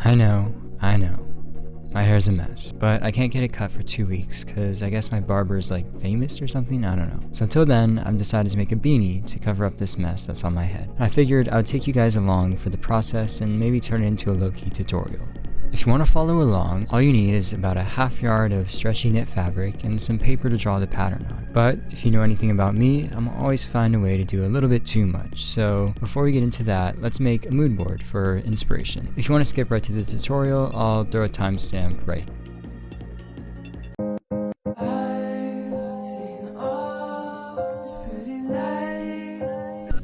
I know. My hair's a mess, but I can't get it cut for 2 weeks because I guess my barber's like famous or something, I don't know. So until then, I've decided to make a beanie to cover up this mess that's on my head. I figured I would take you guys along for the process and maybe turn it into a low-key tutorial. If you want to follow along, all you need is about a half yard of stretchy knit fabric and some paper to draw the pattern on. But if you know anything about me, I'm always find a way to do a little bit too much. So before we get into that, let's make a mood board for inspiration. If you want to skip right to the tutorial, I'll throw a timestamp right.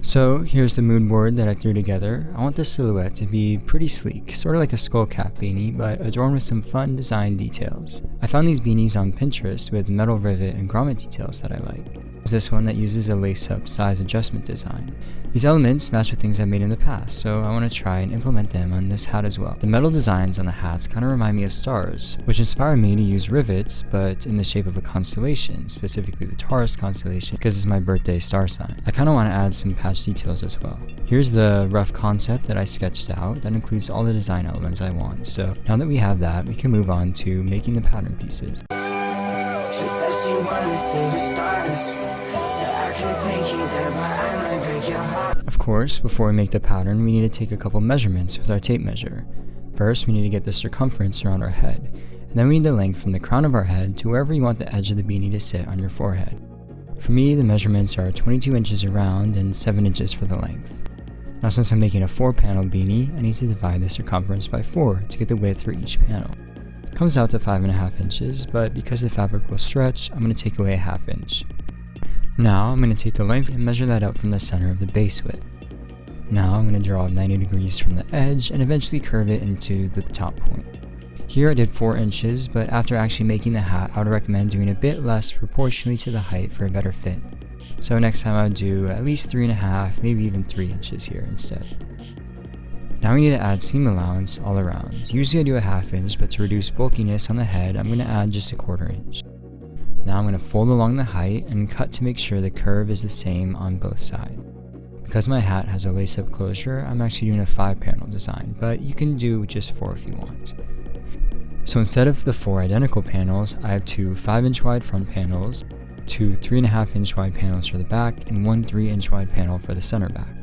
So here's the mood board that I threw together. I want the silhouette to be pretty sleek, sort of like a skull cap beanie, but adorned with some fun design details. I found these beanies on Pinterest with metal rivet and grommet details that I like. There's this one that uses a lace-up size adjustment design. These elements match with things I've made in the past, so I want to try and implement them on this hat as well. The metal designs on the hats kind of remind me of stars, which inspired me to use rivets, but in the shape of a constellation, specifically the Taurus constellation, because it's my birthday star sign. I kind of want to add some patch details as well. Here's the rough concept that I sketched out that includes all the design elements I want. So now that we have that, we can move on to making the pattern pieces. She said she wanna see the stars. Said I can take you there, but I might break your heart. Of course, before we make the pattern, we need to take a couple measurements with our tape measure. First, we need to get the circumference around our head, and then we need the length from the crown of our head to wherever you want the edge of the beanie to sit on your forehead. For me, the measurements are 22 inches around and 7 inches for the length. Now since I'm making a 4-panel beanie, I need to divide the circumference by 4 to get the width for each panel. It comes out to 5.5 inches, but because the fabric will stretch, I'm going to take away a 1/2 inch. Now I'm going to take the length and measure that up from the center of the base width. Now I'm going to draw 90 degrees from the edge and eventually curve it into the top point. Here I did 4 inches, but after actually making the hat, I would recommend doing a bit less proportionally to the height for a better fit. So next time I would do at least 3.5, maybe even 3 inches here instead. Now we need to add seam allowance all around. Usually I do a 1/2 inch, but to reduce bulkiness on the head, I'm going to add just a 1/4 inch. Now I'm going to fold along the height and cut to make sure the curve is the same on both sides. Because my hat has a lace-up closure, I'm actually doing a 5-panel design, but you can do just 4 if you want. So instead of the 4 identical panels, I have 2 5-inch wide front panels, 2 3.5-inch wide panels for the back, and 1 3-inch wide panel for the center back.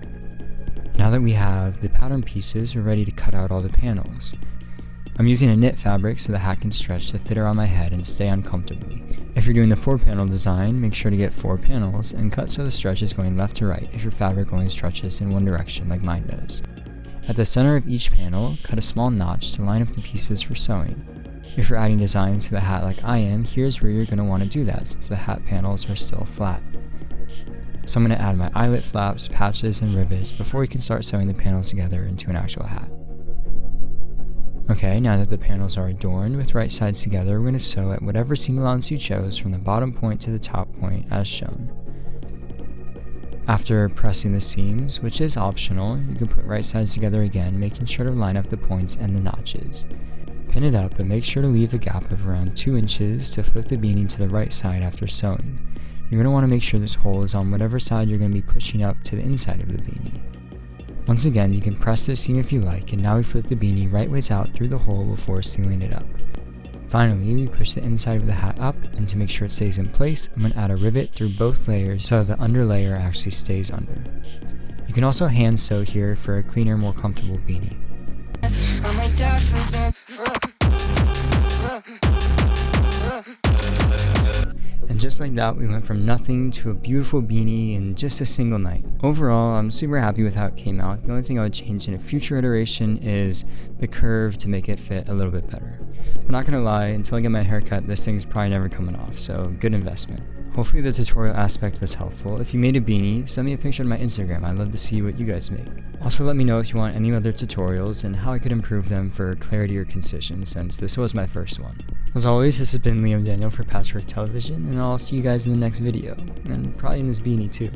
Now that we have the pattern pieces, we're ready to cut out all the panels. I'm using a knit fabric so the hat can stretch to fit around my head and stay on comfortably. If you're doing the 4-panel design, make sure to get 4 panels and cut so the stretch is going left to right if your fabric only stretches in one direction like mine does. At the center of each panel, cut a small notch to line up the pieces for sewing. If you're adding designs to the hat like I am, here's where you're going to want to do that since the hat panels are still flat. So I'm going to add my eyelet flaps, patches, and rivets before we can start sewing the panels together into an actual hat. Okay, now that the panels are adorned with right sides together, we're going to sew at whatever seam allowance you chose from the bottom point to the top point as shown. After pressing the seams, which is optional, you can put right sides together again, making sure to line up the points and the notches. Pin it up and make sure to leave a gap of around 2 inches to flip the beanie to the right side after sewing. You're going to want to make sure this hole is on whatever side you're going to be pushing up to the inside of the beanie. Once again, you can press this seam if you like, and now we flip the beanie right ways out through the hole before sealing it up. Finally, we push the inside of the hat up, and to make sure it stays in place, I'm going to add a rivet through both layers so the under layer actually stays under. You can also hand sew here for a cleaner, more comfortable beanie. And just like that, we went from nothing to a beautiful beanie in just a single night. Overall, I'm super happy with how it came out. The only thing I would change in a future iteration is the curve to make it fit a little bit better. I'm not gonna lie, until I get my haircut, this thing's probably never coming off, so good investment. Hopefully the tutorial aspect was helpful. If you made a beanie, send me a picture on my Instagram. I'd love to see what you guys make. Also let me know if you want any other tutorials and how I could improve them for clarity or concision, since this was my first one. As always, this has been Liam Daniel for Patchwork Television, and I'll see you guys in the next video, and probably in this beanie too.